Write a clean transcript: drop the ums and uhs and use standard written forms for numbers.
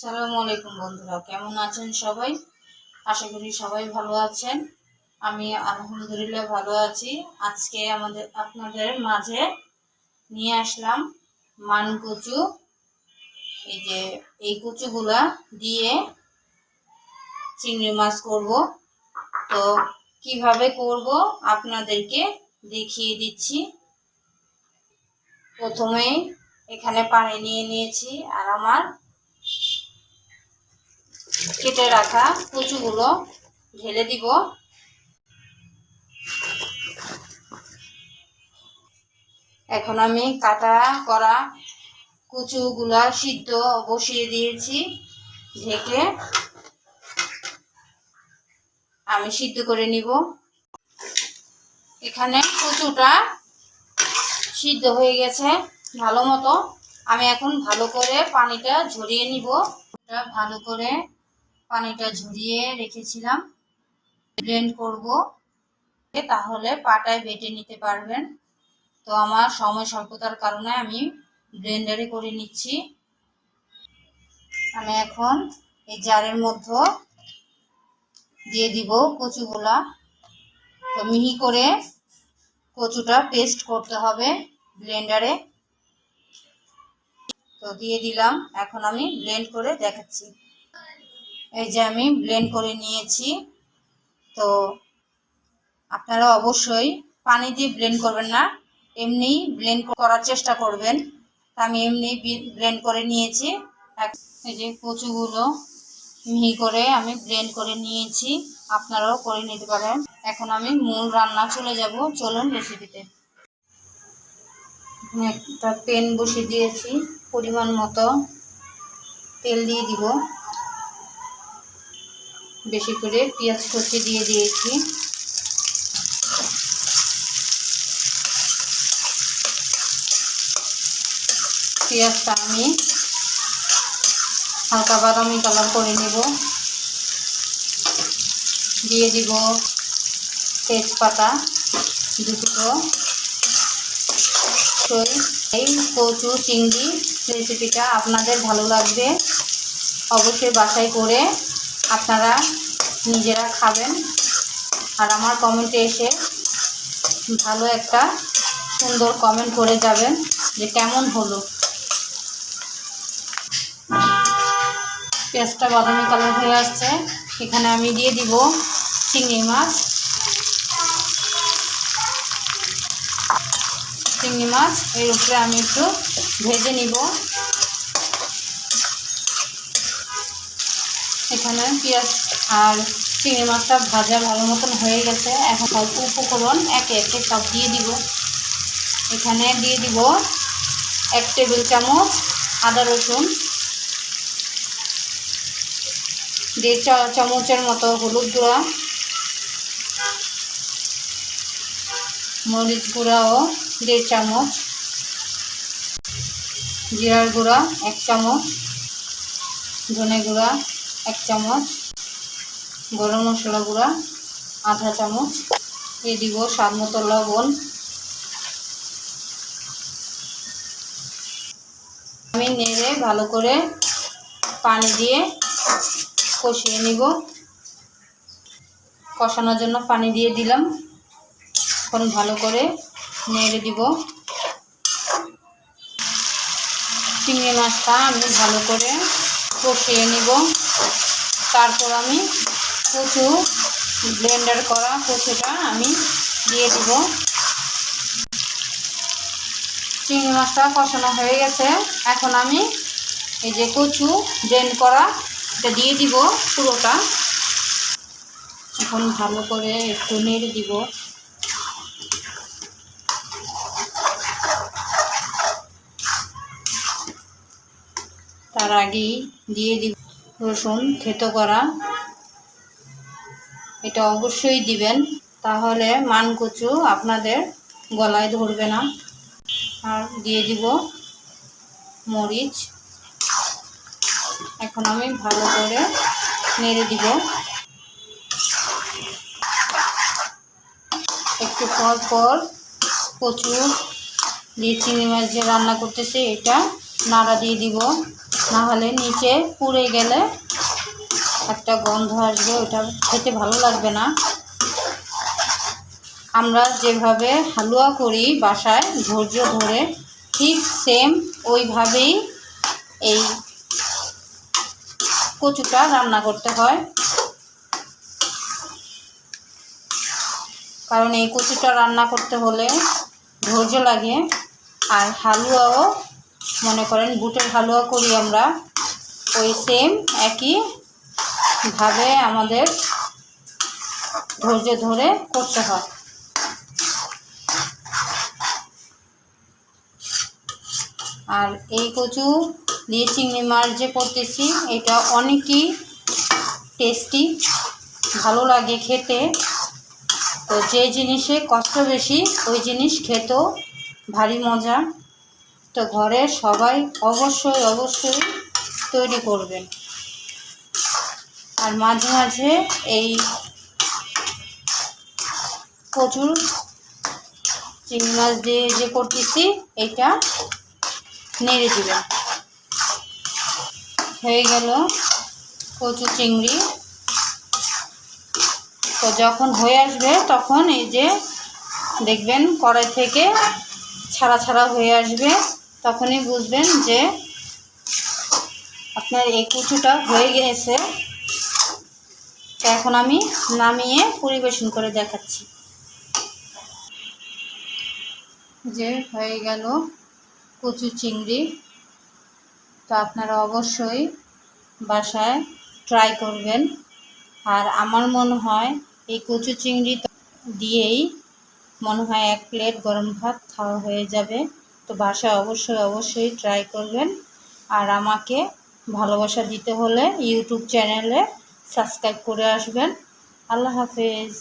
আসসালামু আলাইকুম বন্ধুরা, কেমন আছেন সবাই? আশা করি সবাই ভালো আছেন। আমি আলহামদুলিল্লাহ ভালো আছি। আজকে আপনাদের মাঝে নিয়ে আসলাম মান কচু। এই কচুগুলা দিয়ে চিংড়ি মাছ করব। তো কিভাবে করব আপনাদেরকে দেখিয়ে দিচ্ছি। প্রথমেই এখানে পানি নিয়ে নিয়েছি, আর আমার কেটে রাখা কচুগুলো ঢেলে দিব। এখন আমি কাটা করা কচুগুলা সিদ্ধ বসিয়ে দিয়েছি, ঢেকে আমি সিদ্ধ করে নিব। এখানে কচুটা সিদ্ধ হয়ে গেছে ভালো মতো। আমি এখন ভালো করে পানিটা ঝরিয়ে নিব। ভালো করে পানিটা ঝরিয়ে রেখেছিলাম, ব্লেন্ড করব, তাহলে পাটায় বেটে নিতে পারবেন। তো আমার সময় স্বল্পতার কারণে আমি ব্লেন্ডারে করে নিচ্ছি। আমি এখন এই জারের মধ্যে দিয়ে দিব কচুগুলা। তো মিহি করে কচুটা পেস্ট করতে হবে ব্লেন্ডারে। তো দিয়ে দিলাম, এখন আমি ব্লেন্ড করে দেখাচ্ছি। এই যে আমি ব্লেন্ড করে নিয়েছি। তো আপনারা অবশ্যই পানি দিয়ে ব্লেন্ড করবেন না, এমনি ব্লেন্ড করার চেষ্টা করবেন। আমি এমনি ব্লেন্ড করে নিয়েছি। এই যে কচুগুলো মিহি করে আমি ব্লেন্ড করে নিয়েছি, আপনারাও করে নিতে পারেন। এখন আমি মূল রান্না চলে যাব, চলুন রেসিপিতে। একটা প্যান বসিয়ে দিয়েছি, পরিমাণ মতো তেল দিয়ে দিব। বেশি করে পেঁয়াজ কুচি দিয়ে দিয়েছি। পেঁয়াজটা আমি হালকা বাদামি কালার করে নেব। দিয়ে দিব তেজপাতা দুটো। এই কচু চিংড়ি রেসিপিটা আপনাদের ভালো লাগবে, অবশ্যই বাসায় করে আপনারা নিজেরা খাবেন। আর আমার কমেন্টে এসে ভালো একটা সুন্দর কমেন্ট করে যাবেন যে কেমন হলো। পেঁয়াজটা বাদামি কালার হয়ে আসছে, এখানে আমি দিয়ে দিব চিংড়ি মাছ। চিংড়ি মাছ এর উপরে আমি একটু ভেজে নিব। এখানে পেঁয়াজ আর চিংড়ি মাছটা ভাজা ভালো মতন হয়ে গেছে। এখন সব উপকরণ একে একে সব দিয়ে দিব। এখানে দিয়ে দিব 1 টেবিল চামচ আদা রসুন, 1.5 চামচের মতো হলুদ গুঁড়া, মরিচ গুঁড়াও 1.5 চামচ, জিরার গুঁড়া 1 চামচ, ধনে গুঁড়া 1 চামচ, গরম মশলা গুঁড়া আধা চামচ, দিয়ে দিব স্বাদ মতো লবণ। আমি নেড়ে ভালো করে পানি দিয়ে কষিয়ে নিব। কষানোর জন্য পানি দিয়ে দিলাম। এখন ভালো করে নেড়ে দিব। চিংড়ি মাছটা আমি ভালো করে কষিয়ে নিব। তারপর আমি কচু ব্লেন্ডার করা কচুটা আমি দিয়ে দিব। চিংড়ি মাছটা কষানো হয়ে গেছে। এখন আমি এই যে কচু ব্লেন্ড করা এটা দিয়ে দিব পুরোটা। এখন ভালো করে একটু নেড়ে দিব। তার আগেই দিয়ে দিব রসুন থেতো করা, এটা অবশ্যই দিবেন, তাহলে মান কচু আপনাদের গলায় ধরবে না। আর দিয়ে দিব মরিচ। এখন আমি ভালো করে নেড়ে দিব। একটু পর পর কচু দিয়ে চিংড়ি মাছ যে রান্না করতেছে এটা নাড়া দিয়ে দিব। না হলে নিচে পুড়ে গেলে একটা গন্ধ আসবে, ওটা খেতে ভালো লাগবে না। আমরা যেভাবে হালুয়া করি বাসায় ধৈর্য ধরে, ঠিক সেম ওইভাবেই এই কচুটা রান্না করতে হয়। কারণ এই কচুটা রান্না করতে হলে ধৈর্য লাগে। আর হালুয়াও মনে করেন বুটের হালুয়া করি আমরা, ওই সেম একইভাবে আমাদের ধৈর্য ধরে করতে হয়। আর এই কচু দিয়ে চিংড়ি মাছ যে করতেছি, এটা অনেকই টেস্টি, ভালো লাগে খেতে। তো যে জিনিসে কষ্ট বেশি ওই জিনিস খেতেও ভারী মজা। তো ঘরে সবাই অবশ্যই অবশ্যই তৈরি করবেন। আর মাঝে মাঝে এই কচুর চিংড়ি মাছ দিয়ে যে করতেছি এটা নেড়ে দিবেন। হয়ে গেল কচু চিংড়ি। তো যখন হয়ে আসবে তখন এই যে দেখবেন কড়াই থেকে ছাড়া ছাড়া হয়ে আসবে, তখনই বুঝবেন যে আপনার এই কচুটা হয়ে গেছে। তো এখন আমি নামিয়ে পরিবেশন করে দেখাচ্ছি। যে হয়ে গেল কচু চিংড়ি। তো আপনারা অবশ্যই বাসায় ট্রাই করবেন। আর আমার মনে হয় এই কচু চিংড়ি দিয়েই মনে হয় 1 প্লেট গরম ভাত খাওয়া হয়ে যাবে। তো বাসায় অবশ্যই অবশ্যই ট্রাই করবেন। আর আমাকে ভালোবাসা দিতে হলে ইউটিউব চ্যানেলে সাবস্ক্রাইব করে আসবেন। আল্লাহ হাফেজ।